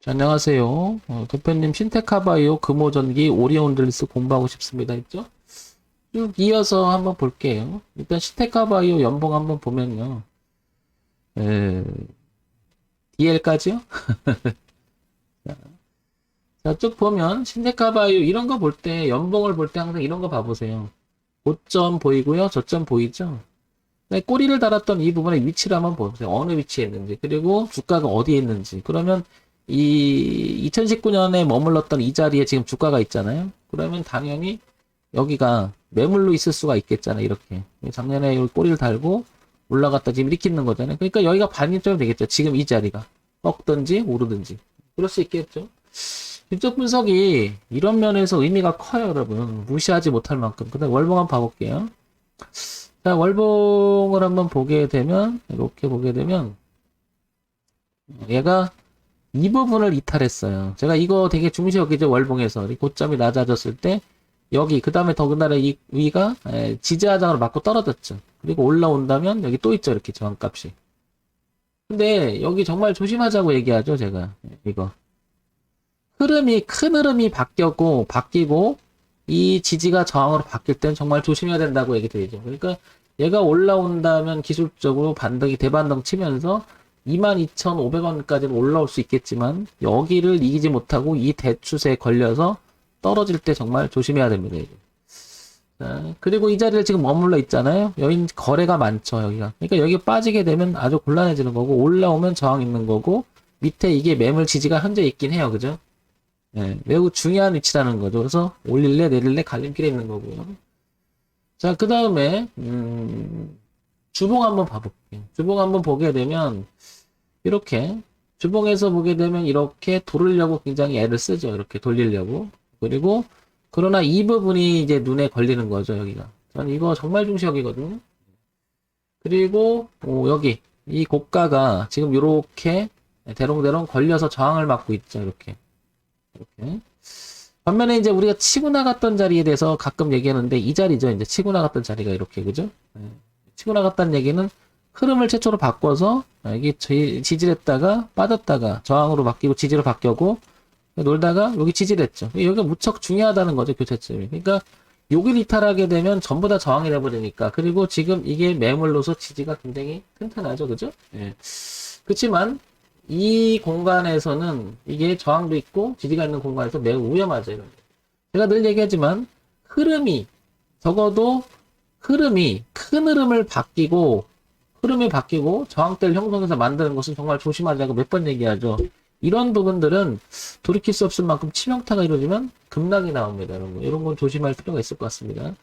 자, 안녕하세요. 대표님 신테카바이오 금호전기 오리온 릴스 공부하고 싶습니다. 했죠? 쭉 이어서 한번 볼게요. 일단 신테카바이오 연봉 한번 보면요. 에, DL까지요? 자, 쭉 보면 신테카바이오 이런 거 볼 때 연봉을 볼 때 항상 이런 거 봐보세요. 고점 보이고요. 저점 보이죠? 네, 꼬리를 달았던 이 부분의 위치를 한번 보세요. 어느 위치에 있는지, 그리고 주가가 어디에 있는지. 그러면 이 2019년에 머물렀던 이 자리에 지금 주가가 있잖아요. 그러면 당연히 여기가 매물로 있을 수가 있겠잖아요. 이렇게. 작년에 여기 꼬리를 달고 올라갔다 지금 이렇게 있는 거잖아요. 그러니까 여기가 반입점이 되겠죠. 지금 이 자리가. 꺾든지 오르든지. 그럴 수 있겠죠. 실적 분석이 이런 면에서 의미가 커요, 여러분. 무시하지 못할 만큼. 그 다음 월봉 한번 봐볼게요. 자, 월봉을 한번 보게 되면, 이렇게 보게 되면, 얘가 이 부분을 이탈했어요. 제가 이거 되게 중시 여기죠, 월봉에서. 이 고점이 낮아졌을 때, 여기, 그 다음에 더군다나 이 위가 지지하장으로 맞고 떨어졌죠. 그리고 올라온다면, 여기 또 있죠, 이렇게 저항값이. 근데, 여기 정말 조심하자고 얘기하죠, 제가. 이거. 큰 흐름이 바뀌고, 이 지지가 저항으로 바뀔 땐 정말 조심해야 된다고 얘기 드리죠. 그러니까 얘가 올라온다면 기술적으로 반등이 대반등 치면서 22,500원까지는 올라올 수 있겠지만 여기를 이기지 못하고 이 대추세에 걸려서 떨어질 때 정말 조심해야 됩니다. 이제. 자, 그리고 이 자리를 지금 머물러 있잖아요. 여기 거래가 많죠, 여기가. 그러니까 여기 빠지게 되면 아주 곤란해지는 거고 올라오면 저항 있는 거고 밑에 이게 매물 지지가 현재 있긴 해요. 그죠? 네, 매우 중요한 위치라는 거죠. 그래서 올릴래 내릴래 갈림길에 있는 거고요. 자, 그 다음에 주봉 한번 봐볼게요. 주봉 한번 보게 되면 이렇게 주봉에서 보게 되면 이렇게 돌으려고 굉장히 애를 쓰죠. 이렇게 돌리려고. 그리고 그러나 이 부분이 이제 눈에 걸리는 거죠. 여기가. 저는 이거 정말 중시역이거든요. 그리고 여기 이 고가가 지금 이렇게 대롱대롱 걸려서 저항을 맞고 있죠. 이렇게. 이렇게. 반면에 이제 우리가 치고 나갔던 자리에 대해서 가끔 얘기하는데 이 자리죠. 이제 치고 나갔던 자리가 이렇게 그죠? 네. 치고 나갔다는 얘기는 흐름을 최초로 바꿔서 이게 지지했다가 빠졌다가 저항으로 바뀌고 지지로 바뀌고 놀다가 여기 지지했죠. 여기가 무척 중요하다는 거죠. 교차점이. 그러니까 여기를 이탈하게 되면 전부 다 저항이 돼버리니까. 그리고 지금 이게 매물로서 지지가 굉장히 튼튼하죠. 그죠? 예. 그렇지만 이 공간에서는 이게 저항도 있고 지지가 있는 공간에서 매우 위험하죠. 이런. 제가 늘 얘기하지만 흐름이 적어도 흐름이 큰 흐름이 바뀌고 저항대를 형성해서 만드는 것은 정말 조심하자고 몇 번 얘기하죠. 이런 부분들은 돌이킬 수 없을 만큼 치명타가 이루어지면 급락이 나옵니다. 이런 건 조심할 필요가 있을 것 같습니다.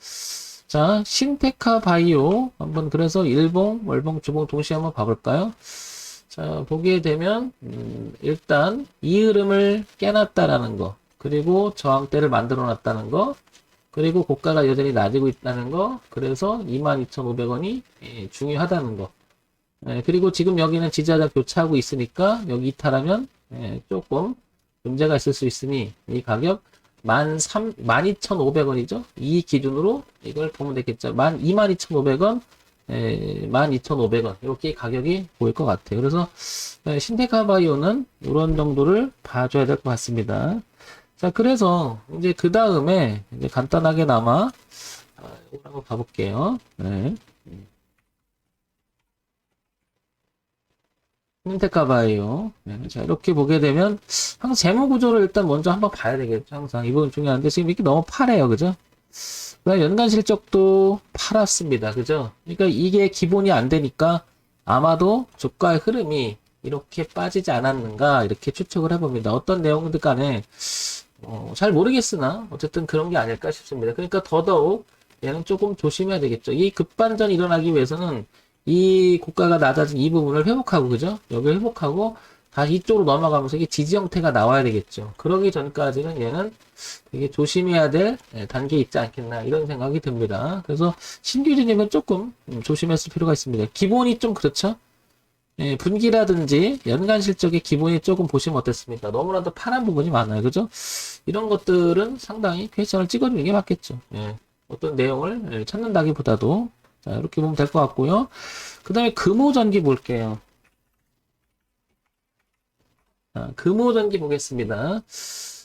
자, 신테카 바이오 한번 그래서 일봉, 월봉, 주봉 동시에 한번 봐볼까요? 자, 보게 되면 일단 이 흐름을 깨놨다라는 거, 그리고 저항대를 만들어 놨다는 거, 그리고 고가가 여전히 낮아지고 있다는 거, 그래서 22,500원이 중요하다는 거. 그리고 지금 여기는 지지하자 교차하고 있으니까 여기 이탈하면 조금 문제가 있을 수 있으니 이 가격 12,500원이죠. 이 기준으로 이걸 보면 되겠죠. 22,500원 12,500원 이렇게 가격이 보일 것 같아요. 그래서 신테카바이오는 이런 정도를 봐줘야 될 것 같습니다. 자, 그래서 이제 그 다음에 이제 간단하게나마 이거 한번 봐볼게요. 네. 신테카바이오. 네. 자, 이렇게 보게 되면 항상 재무 구조를 일단 먼저 한번 봐야 되겠죠. 항상 이 부분 중요한데 지금 이렇게 너무 파래요, 그죠? 연간 실적도 팔았습니다. 그죠? 그러니까 이게 기본이 안 되니까 아마도 주가의 흐름이 이렇게 빠지지 않았는가 이렇게 추측을 해봅니다. 어떤 내용들 간에 잘 모르겠으나 어쨌든 그런 게 아닐까 싶습니다. 그러니까 더더욱 얘는 조금 조심해야 되겠죠. 이 급반전이 일어나기 위해서는 이 고가가 낮아진 이 부분을 회복하고 그죠? 여기를 회복하고 다시 이쪽으로 넘어가면서 이게 지지 형태가 나와야 되겠죠. 그러기 전까지는 얘는 되게 조심해야 될 단계에 있지 않겠나 이런 생각이 듭니다. 그래서 신규진입은 조금 조심했을 필요가 있습니다. 기본이 좀 그렇죠. 분기라든지 연간 실적의 기본이 조금 보시면 어떻습니까? 너무나도 파란 부분이 많아요. 그죠? 이런 것들은 상당히 퀘스천을 찍어주는 게 맞겠죠. 어떤 내용을 찾는다기보다도 자, 이렇게 보면 될 것 같고요. 그 다음에 금호전기 볼게요. 자, 금호전기 보겠습니다.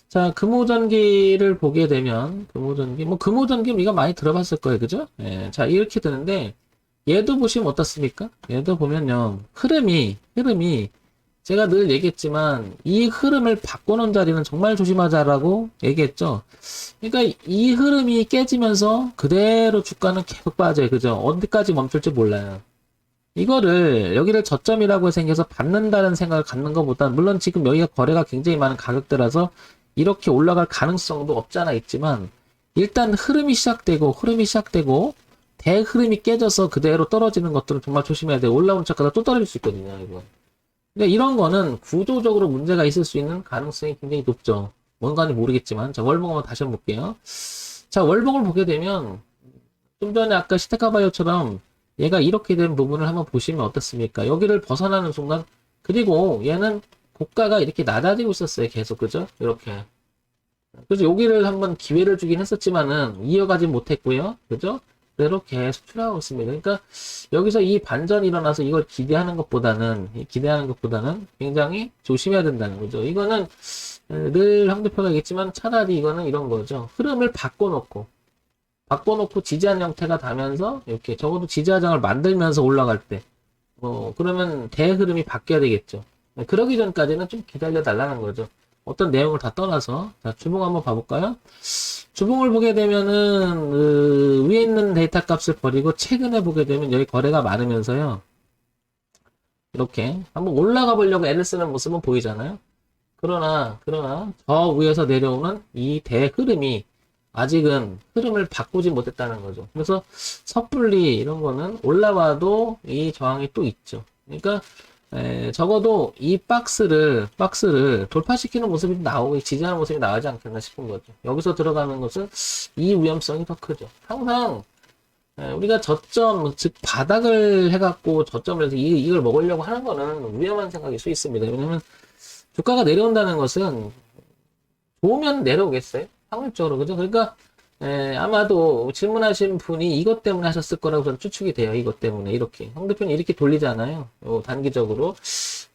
자, 금호전기를 보게 되면, 금호전기 우리가 많이 들어봤을 거예요. 그죠? 예, 자, 이렇게 되는데, 얘도 보시면 어떻습니까? 얘도 보면요, 흐름이, 제가 늘 얘기했지만, 이 흐름을 바꿔놓은 자리는 정말 조심하자라고 얘기했죠. 그러니까 이 흐름이 깨지면서 그대로 주가는 계속 빠져요. 그죠? 어디까지 멈출지 몰라요. 여기를 저점이라고 생겨서 받는다는 생각을 갖는 것보다, 물론 지금 여기가 거래가 굉장히 많은 가격대라서 이렇게 올라갈 가능성도 없잖아 있지만, 일단 흐름이 시작되고, 대흐름이 깨져서 그대로 떨어지는 것들은 정말 조심해야 돼요. 올라오는 척하다 또 떨어질 수 있거든요, 이거. 그러니까 이런 거는 구조적으로 문제가 있을 수 있는 가능성이 굉장히 높죠. 뭔가는 모르겠지만. 자, 월봉 한번 다시 한번 볼게요. 자, 월봉을 보게 되면, 좀 전에 아까 시테카바이오처럼 얘가 이렇게 된 부분을 한번 보시면 어떻습니까? 여기를 벗어나는 순간, 그리고 얘는 고가가 이렇게 낮아지고 있었어요. 계속, 그죠? 이렇게. 그래서 여기를 한번 기회를 주긴 했었지만은, 이어가지 못했고요. 그죠? 그대로 계속 추락하고 있습니다. 그러니까, 여기서 이 반전이 일어나서 이걸 기대하는 것보다는 굉장히 조심해야 된다는 거죠. 이거는 늘 황대표가 얘기했지만 차라리 이거는 이런 거죠. 흐름을 바꿔놓고 지지한 형태가 나면서 이렇게 적어도 지지하장을 만들면서 올라갈 때, 그러면 대흐름이 바뀌어야 되겠죠. 그러기 전까지는 좀 기다려 달라는 거죠. 어떤 내용을 다 떠나서. 자, 주봉 한번 봐볼까요? 주봉을 보게 되면은, 위에 있는 데이터 값을 버리고 최근에 보게 되면 여기 거래가 많으면서요. 이렇게 한번 올라가 보려고 애를 쓰는 모습은 보이잖아요. 그러나 저 위에서 내려오는 이 대흐름이 아직은 흐름을 바꾸지 못했다는 거죠. 그래서 섣불리 이런 거는 올라와도 이 저항이 또 있죠. 그러니까 적어도 이 박스를 돌파시키는 모습이 나오고 지지하는 모습이 나오지 않겠나 싶은 거죠. 여기서 들어가는 것은 이 위험성이 더 크죠. 항상 우리가 저점, 즉 바닥을 해갖고 저점을 해서 이걸 먹으려고 하는 거는 위험한 생각일 수 있습니다. 왜냐면 주가가 내려온다는 것은 좋으면 내려오겠어요? 확률적으로. 그죠? 그러니까 아마도 질문하신 분이 이것 때문에 하셨을 거라고 저는 추측이 돼요. 이것 때문에 이렇게 상대편이 이렇게 돌리잖아요. 단기적으로.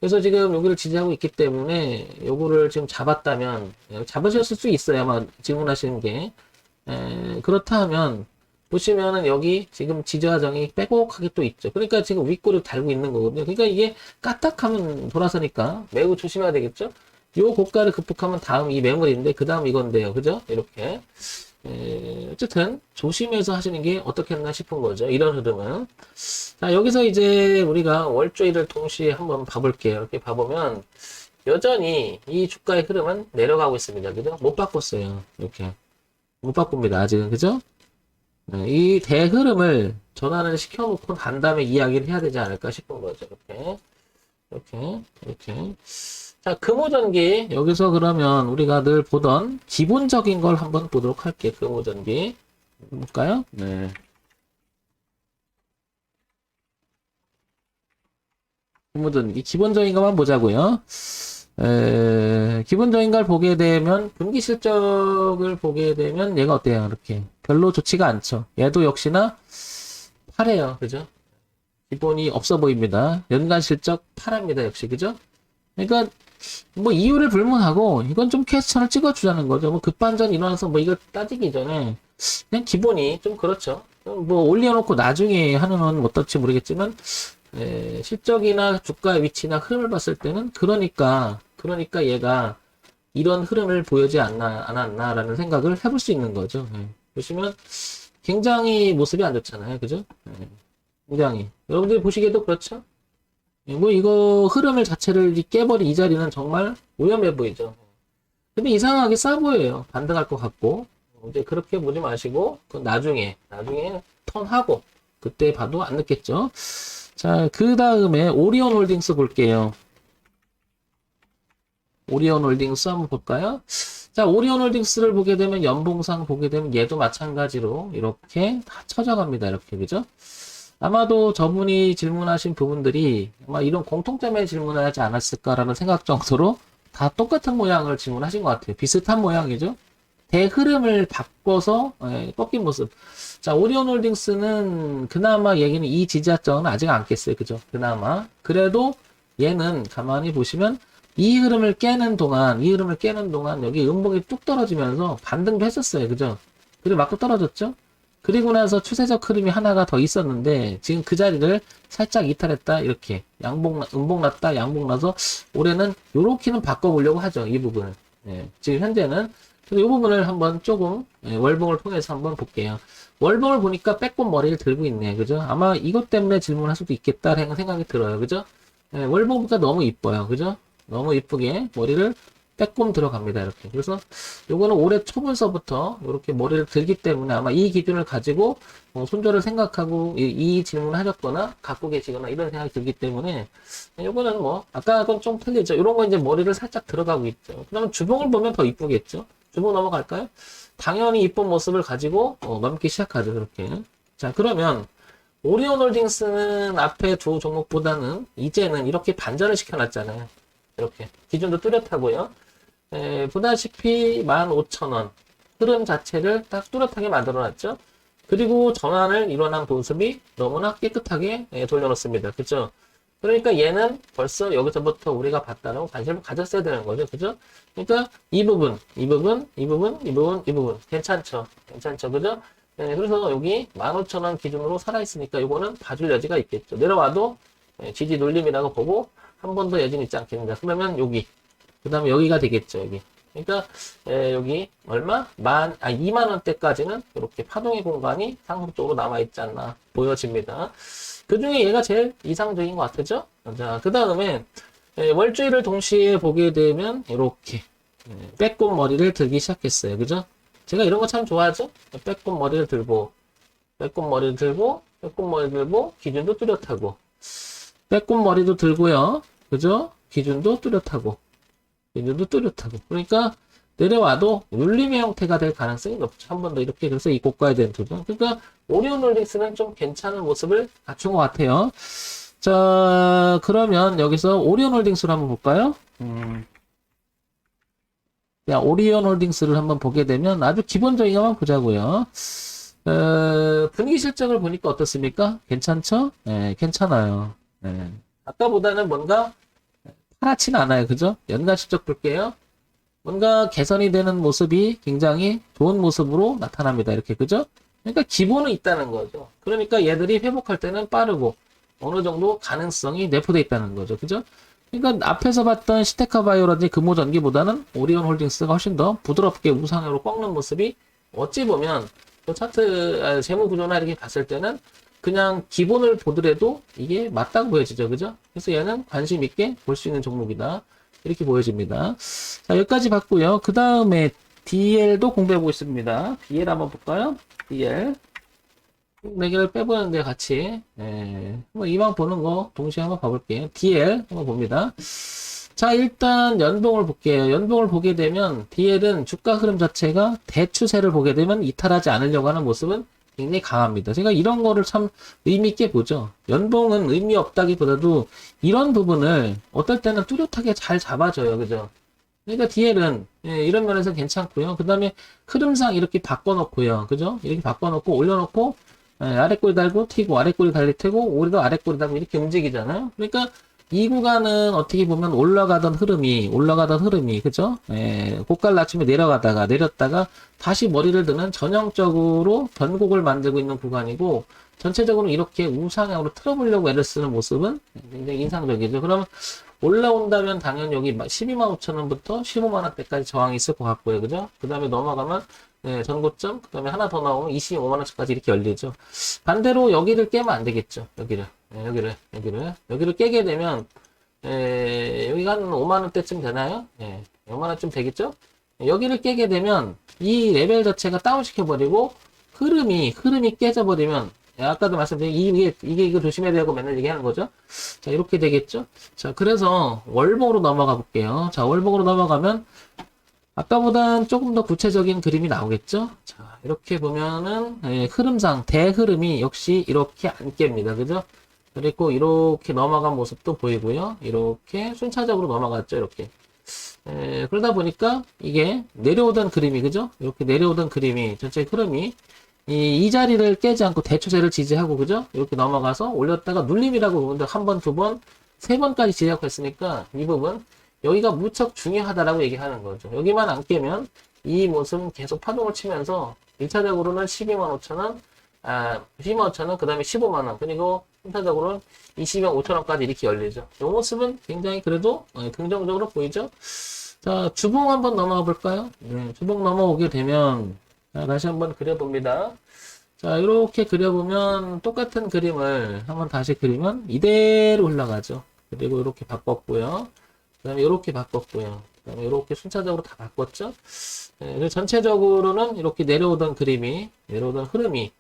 그래서 지금 여기를 지지하고 있기 때문에 요거를 지금 잡았다면 잡으셨을 수 있어요. 아마 질문하시는 게. 그렇다 하면 보시면은 여기 지금 지지하정이 빼곡하게 또 있죠. 그러니까 지금 윗골을 달고 있는 거거든요. 그러니까 이게 까딱하면 돌아서니까 매우 조심해야 되겠죠. 요 고가를 극복하면 다음 이 매물인데 그 다음 이건데요. 그죠? 이렇게. 어쨌든 조심해서 하시는 게 어떻겠나 싶은 거죠. 이런 흐름은. 자, 여기서 이제 우리가 월조일을 동시에 한번 봐볼게요. 이렇게 봐보면 여전히 이 주가의 흐름은 내려가고 있습니다. 그죠? 못 바꿨어요. 이렇게. 못 바꿉니다. 아직은. 그죠? 이 대흐름을 전환을 시켜놓고 난 다음에 이야기를 해야 되지 않을까 싶은 거죠. 이렇게. 자, 금호전기. 여기서 그러면 우리가 늘 보던 기본적인 걸 한번 보도록 할게요. 금호전기. 볼까요? 네. 금호전기. 기본적인 것만 보자고요. 기본적인 걸 보게 되면, 분기 실적을 보게 되면 얘가 어때요? 이렇게. 별로 좋지가 않죠. 얘도 역시나 파래요. 그죠? 기본이 없어 보입니다. 연간 실적 파랍니다. 역시. 그죠? 그러니까, 뭐 이유를 불문하고 이건 좀 퀘스천을 찍어주자는 거죠. 뭐 급반전 일어나서 뭐 이걸 따지기 전에 그냥 기본이 좀 그렇죠. 뭐 올려놓고 나중에 하는 건 어떨지 모르겠지만 실적이나 주가의 위치나 흐름을 봤을 때는 그러니까 얘가 이런 흐름을 보여지 않았나라는 생각을 해볼 수 있는 거죠. 보시면 굉장히 모습이 안 좋잖아요. 그죠? 굉장히 여러분들이 보시기에도 그렇죠. 뭐 이거 흐름을 자체를 깨버린 이 자리는 정말 위험해 보이죠. 근데 이상하게 싸 보여요. 반등할 것 같고. 이제 그렇게 보지 마시고 그 나중에 턴하고 그때 봐도 안 늦겠죠. 자, 그 다음에 오리온 홀딩스 볼게요. 오리온 홀딩스 한번 볼까요? 자, 오리온 홀딩스를 보게 되면 연봉상 보게 되면 얘도 마찬가지로 이렇게 다 쳐져갑니다. 이렇게 그죠? 아마도 저분이 질문하신 부분들이 아마 이런 공통점에 질문을 하지 않았을까라는 생각 정도로 다 똑같은 모양을 질문하신 것 같아요. 비슷한 모양이죠. 대흐름을 바꿔서 꺾인 모습. 자, 오리온 홀딩스는 그나마 얘기는 이 지지하점은 아직 안 깼어요. 그죠? 그나마. 그래도 얘는 가만히 보시면 이 흐름을 깨는 동안 여기 음봉이 뚝 떨어지면서 반등도 했었어요. 그죠? 그리고 맞고 떨어졌죠? 그리고 나서 추세적 흐름이 하나가 더 있었는데, 지금 그 자리를 살짝 이탈했다, 이렇게. 음봉 났다, 양봉 나서, 올해는 요렇게는 바꿔보려고 하죠, 이 부분을. 예, 지금 현재는. 그래서 이 부분을 한번 조금, 월봉을 통해서 한번 볼게요. 월봉을 보니까 빼꼼 머리를 들고 있네, 그죠? 아마 이것 때문에 질문할 수도 있겠다라는 생각이 들어요, 그죠? 예, 월봉 보니까 너무 이뻐요, 그죠? 너무 이쁘게 머리를 빼꼼 들어갑니다. 이렇게. 그래서 요거는 올해 초분서부터 이렇게 머리를 들기 때문에 아마 이 기준을 가지고 손절을 생각하고 이 질문을 하셨거나 갖고 계시거나 이런 생각이 들기 때문에 요거는 뭐 아까 건 좀 틀리죠. 이런 거 이제 머리를 살짝 들어가고 있죠. 그러면 주봉을 보면 더 이쁘겠죠. 주봉 넘어갈까요? 당연히 이쁜 모습을 가지고 넘기 시작하죠. 그렇게. 자, 그러면 오리온홀딩스는 앞에 두 종목보다는 이제는 이렇게 반전을 시켜놨잖아요. 이렇게 기준도 뚜렷하고요. 보다시피 15,000원 흐름 자체를 딱 뚜렷하게 만들어놨죠. 그리고 전환을 일어난 모습이 너무나 깨끗하게 돌려놓습니다. 그죠? 그러니까 얘는 벌써 여기서부터 우리가 봤다라고 관심을 가졌어야 되는 거죠. 그죠? 그러니까 이 부분 괜찮죠? 괜찮죠? 그죠? 그래서 여기 15,000원 기준으로 살아있으니까 이거는 봐줄 여지가 있겠죠. 내려와도 지지 눌림이라고 보고 한 번 더 여지는 있지 않겠는가. 그러면 여기. 그 다음에 여기가 되겠죠, 여기. 그러니까, 여기, 얼마? 2만원대까지는 이렇게 파동의 공간이 상승적으로 남아있지 않나 보여집니다. 그 중에 얘가 제일 이상적인 것 같죠? 자, 그 다음에, 월주일을 동시에 보게 되면, 이렇게, 빼꼼 머리를 들기 시작했어요. 그죠? 제가 이런 거 참 좋아하죠? 빼꼼 머리를 들고, 기준도 뚜렷하고, 빼꼼 머리도 들고요. 그죠? 기준도 뚜렷하고. 그러니까 내려와도 눌림의 형태가 될 가능성이 높죠. 한 번 더 이렇게. 그래서 이 고가에 대한 도전. 그러니까 오리온홀딩스는 좀 괜찮은 모습을 갖춘 것 같아요. 자, 그러면 여기서 오리온홀딩스를 한번 볼까요? 오리온홀딩스를 한번 보게 되면 아주 기본적인 것만 보자고요. 분위기 실적을 보니까 어떻습니까? 괜찮죠? 네, 괜찮아요. 네. 아까보다는 뭔가 파랗지는 않아요. 그죠? 연간 실적 볼게요. 뭔가 개선이 되는 모습이 굉장히 좋은 모습으로 나타납니다. 이렇게. 그죠? 그러니까 기본은 있다는 거죠. 그러니까 얘들이 회복할 때는 빠르고 어느 정도 가능성이 내포되어 있다는 거죠. 그죠? 그러니까 앞에서 봤던 시테카바이오라든지 금호전기보다는 오리온홀딩스가 훨씬 더 부드럽게 우상향으로 꺾는 모습이 어찌 보면 그 차트 재무구조나 이렇게 봤을 때는 그냥 기본을 보더라도 이게 맞다고 보여지죠. 그죠? 그래서 얘는 관심 있게 볼 수 있는 종목이다. 이렇게 보여집니다. 자, 여기까지 봤고요. 그 다음에 DL도 공부해보고 있습니다. DL 한번 볼까요? DL. 4개를 빼보는데 같이. 한번 이만 보는 거 동시에 한번 봐볼게요. DL 한번 봅니다. 자, 일단 연봉을 볼게요. 연봉을 보게 되면 DL은 주가 흐름 자체가 대추세를 보게 되면 이탈하지 않으려고 하는 모습은 굉장히 강합니다. 제가 이런 거를 참 의미 있게 보죠. 연봉은 의미 없다기보다도 이런 부분을 어떨 때는 뚜렷하게 잘 잡아줘요. 그죠? 그러니까 DL은 이런 면에서 괜찮고요. 그 다음에 흐름상 이렇게 바꿔놓고요. 그죠? 이렇게 바꿔놓고 올려놓고 아래꼬리 달고 튀고 아래꼬리 달리고 오히려 아래꼬리 달고 이렇게 움직이잖아요. 그러니까 이 구간은 어떻게 보면 올라가던 흐름이 그죠? 고가를 낮추며 내렸다가 다시 머리를 드는 전형적으로 변곡을 만들고 있는 구간이고 전체적으로 이렇게 우상향으로 틀어보려고 애를 쓰는 모습은 굉장히 인상적이죠. 그러면 올라온다면 당연히 여기 12만 5천 원부터 15만 원대까지 저항이 있을 것 같고요. 그죠? 그 다음에 넘어가면 전고점, 그 다음에 하나 더 나오면 25만 원까지 이렇게 열리죠. 반대로 여기를 깨면 안 되겠죠. 여기를 깨게 되면 여기가 한 5만 원대쯤 되나요? 5만 원쯤 되겠죠? 여기를 깨게 되면 이 레벨 자체가 다운시켜버리고 흐름이 깨져버리면 아까도 말씀드린 이거 조심해야 되고 맨날 얘기하는 거죠. 자, 이렇게 되겠죠? 자, 그래서 월봉으로 넘어가 볼게요. 자, 월봉으로 넘어가면 아까보단 조금 더 구체적인 그림이 나오겠죠? 자, 이렇게 보면은 흐름상 대흐름이 역시 이렇게 안 깹니다. 그죠? 그리고 이렇게 넘어간 모습도 보이고요. 이렇게 순차적으로 넘어갔죠. 이렇게. 그러다 보니까 이게 내려오던 그림이 그죠? 이렇게 내려오던 그림이 전체 흐름이 이 자리를 깨지 않고 대추세를 지지하고 그죠? 이렇게 넘어가서 올렸다가 눌림이라고 보는데 한 번, 두 번, 세 번까지 지지하고 했으니까 이 부분 여기가 무척 중요하다라고 얘기하는 거죠. 여기만 안 깨면 이 모습은 계속 파동을 치면서 1차적으로는 12만 5천원, 12만 5천원, 그 다음에 15만원, 그리고 3차적으로는 20만 5천원까지 이렇게 열리죠. 이 모습은 굉장히 그래도 긍정적으로 보이죠. 자, 주봉 한번 넘어가 볼까요? 네, 주봉 넘어오게 되면, 자, 다시 한번 그려봅니다. 자, 이렇게 그려보면 똑같은 그림을 한번 다시 그리면 이대로 올라가죠. 그리고 이렇게 바꿨고요. 그 다음에 이렇게 바꿨고요. 그 다음에 이렇게 순차적으로 다 바꿨죠. 네, 전체적으로는 이렇게 내려오던 그림이, 내려오던 흐름이,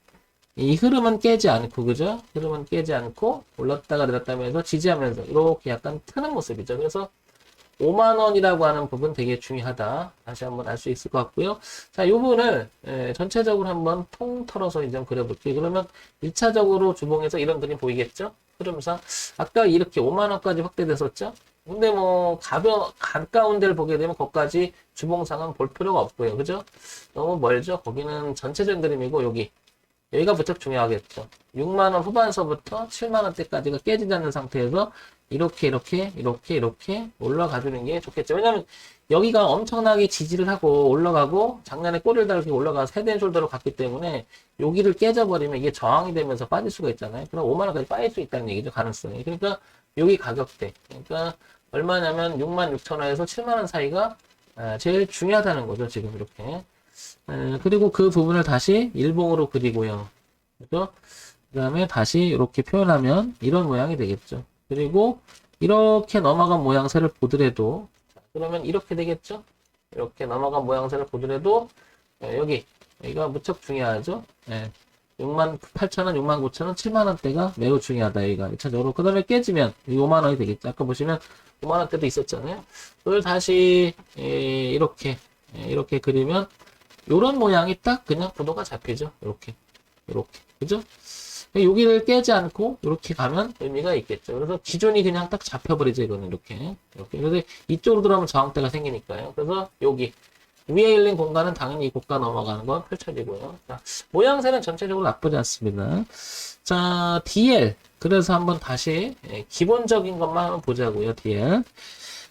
이 흐름은 깨지 않고, 그죠? 흐름은 깨지 않고, 올랐다가 내렸다면서 지지하면서 이렇게 약간 트는 모습이죠. 그래서 5만원이라고 하는 부분 되게 중요하다. 다시 한번 알 수 있을 것 같고요. 자, 이 부분을 전체적으로 한번 통 털어서 이제 그려볼게요. 그러면 1차적으로 주봉에서 이런 그림 보이겠죠? 흐름상. 아까 이렇게 5만원까지 확대됐었죠? 근데 뭐 가까운 데를 보게 되면 거기까지 주봉상은 볼 필요가 없고요. 그죠? 너무 멀죠? 거기는 전체적인 그림이고 여기가 무척 중요하겠죠. 6만원 후반서부터 7만원대까지가 깨지지 않는 상태에서 이렇게 올라가 주는 게 좋겠죠. 왜냐면 여기가 엄청나게 지지를 하고 올라가고 작년에 꼬리를 달고 올라가서 헤드앤숄더로 갔기 때문에 여기를 깨져버리면 이게 저항이 되면서 빠질 수가 있잖아요. 그럼 5만원까지 빠질 수 있다는 얘기죠. 가능성이. 그러니까 여기 가격대. 그러니까 얼마냐면 6만 6천원에서 7만원 사이가 제일 중요하다는 거죠. 지금 이렇게. 그리고 그 부분을 다시 일봉으로 그리고요. 그죠? 그 다음에 다시 이렇게 표현하면 이런 모양이 되겠죠. 그리고 이렇게 넘어간 모양새를 보더라도, 그러면 이렇게 되겠죠? 이렇게 넘어간 모양새를 보더라도, 여기가 무척 중요하죠? 6만 8천원, 6만 9천원, 7만원대가 매우 중요하다, 여기가. 1차적으로. 그 다음에 깨지면 5만원이 되겠죠. 아까 보시면 5만원대도 있었잖아요. 그걸 다시, 이렇게 그리면, 요런 모양이 딱 그냥 구도가 잡히죠. 이렇게. 그죠? 여기를 깨지 않고 이렇게 가면 의미가 있겠죠. 그래서 기준이 그냥 딱 잡혀버리죠. 이거는 이렇게. 그래서 이쪽으로 들어가면 저항대가 생기니까요. 그래서 여기 위에 있는 공간은 당연히 고가 넘어가는 건 펼쳐지고요. 자, 모양새는 전체적으로 나쁘지 않습니다. 자, DL. 그래서 한번 다시 기본적인 것만 한번 보자고요. DL.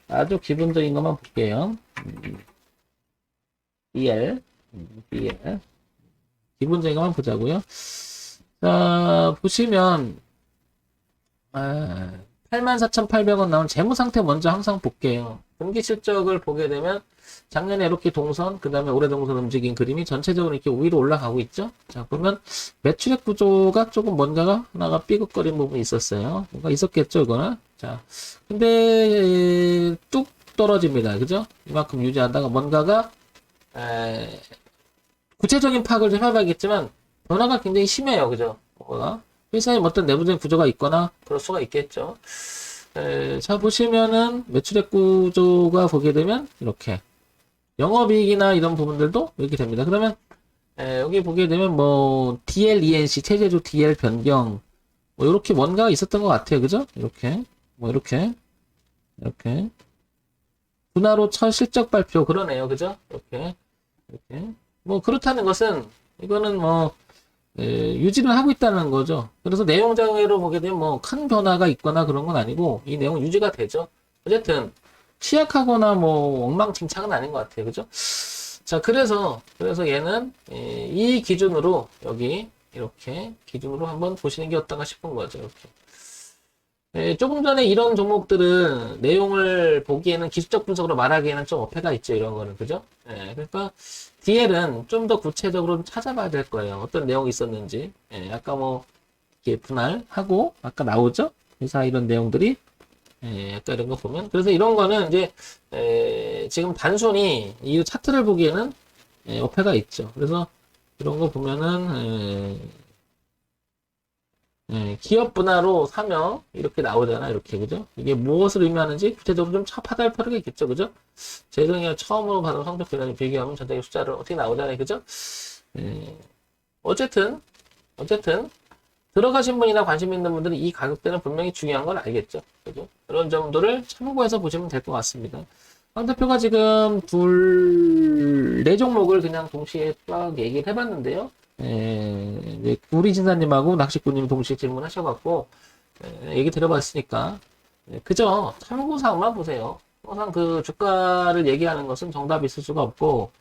아주 기본적인 것만 볼게요. DL. 기본적인 것만 보자고요. 자, 보시면 84,800원 나온 재무상태 먼저 항상 볼게요. 분기실적을 보게 되면 작년에 이렇게 동선, 그 다음에 올해 동선 움직인 그림이 전체적으로 이렇게 위로 올라가고 있죠. 자, 보면 매출액 구조가 조금 뭔가가 하나가 삐걱거린 부분이 있었어요. 뭔가 있었겠죠, 이거는. 자, 근데 뚝 떨어집니다. 그죠? 이만큼 유지하다가 뭔가가 구체적인 파악을 좀 해봐야겠지만 변화가 굉장히 심해요. 그죠? 회사에 어떤 내부적인 구조가 있거나 그럴 수가 있겠죠. 자, 보시면은 매출액 구조가 보게 되면 이렇게 영업이익이나 이런 부분들도 이렇게 됩니다. 그러면 여기 보게 되면 뭐 DL, ENC, 체제주 DL 변경 뭐 이렇게 뭔가가 있었던 것 같아요. 그죠? 이렇게 이렇게 분할 후 첫 실적 발표 그러네요. 그죠? 이렇게 뭐 그렇다는 것은 이거는 뭐 유지를 하고 있다는 거죠. 그래서 내용장애로 보게 되면 뭐 큰 변화가 있거나 그런 건 아니고 이 내용은 유지가 되죠. 어쨌든 취약하거나 뭐 엉망진창은 아닌 것 같아요. 그죠? 자, 그래서 얘는 이 기준으로 여기 이렇게 기준으로 한번 보시는 게 어떤가 싶은 거죠. 이렇게. 조금 전에 이런 종목들은 내용을 보기에는 기술적 분석으로 말하기에는 좀 어폐가 있죠. 이런 거는. 그죠? 그러니까 DL은 좀 더 구체적으로 찾아봐야 될 거예요. 어떤 내용이 있었는지. 아까 뭐 이렇게 분할하고 아까 나오죠? 회사 이런 내용들이 아까 이런 거 보면 그래서 이런 거는 이제 지금 단순히 이 차트를 보기에는 어폐가 있죠. 그래서 이런 거 보면은 기업 분할로 사명 이렇게 나오잖아. 이렇게 그죠? 이게 무엇을 의미하는지 구체적으로 좀 파악할 필요가 있겠죠. 그죠? 재정이 처음으로 받은 성적 변화를 비교하면 전체의 숫자를 어떻게 나오잖아요. 그죠? 어쨌든 들어가신 분이나 관심 있는 분들은 이 가격대는 분명히 중요한 걸 알겠죠. 그죠? 그런 점들을 참고해서 보시면 될 것 같습니다. 황대표가 지금 네 종목을 그냥 동시에 딱 얘기를 해봤는데요. 이제 우리 진사님하고 낚시꾼님 동시에 질문하셔갖고 얘기 드려봤으니까 그저 참고사항만 보세요. 항상 그 주가를 얘기하는 것은 정답이 있을 수가 없고,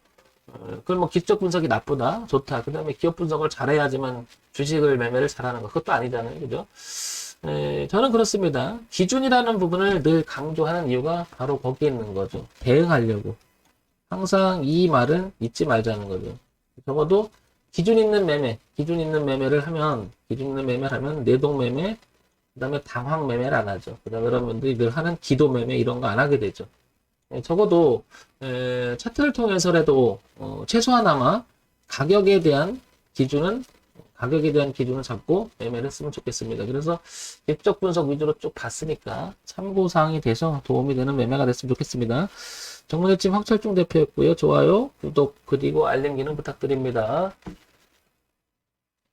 그걸 뭐 기술적 분석이 나쁘다, 좋다, 그 다음에 기업 분석을 잘해야지만 주식을 매매를 잘하는 거, 그것도 아니잖아요. 그죠? 저는 그렇습니다. 기준이라는 부분을 늘 강조하는 이유가 바로 거기에 있는 거죠. 대응하려고. 항상 이 말은 잊지 말자는 거죠. 적어도 기준 있는 매매를 하면, 내동 매매, 그 다음에 당황 매매를 안 하죠. 그 다음에 여러분들이 늘 하는 기도 매매 이런 거 안 하게 되죠. 적어도 차트를 통해서라도 최소한아마 가격에 대한 기준은 잡고 매매를 했으면 좋겠습니다. 그래서 기술적 분석 위주로 쭉 봤으니까 참고사항이 돼서 도움이 되는 매매가 됐으면 좋겠습니다. 정문의팀 황철중 대표였고요. 좋아요, 구독, 그리고 알림 기능 부탁드립니다.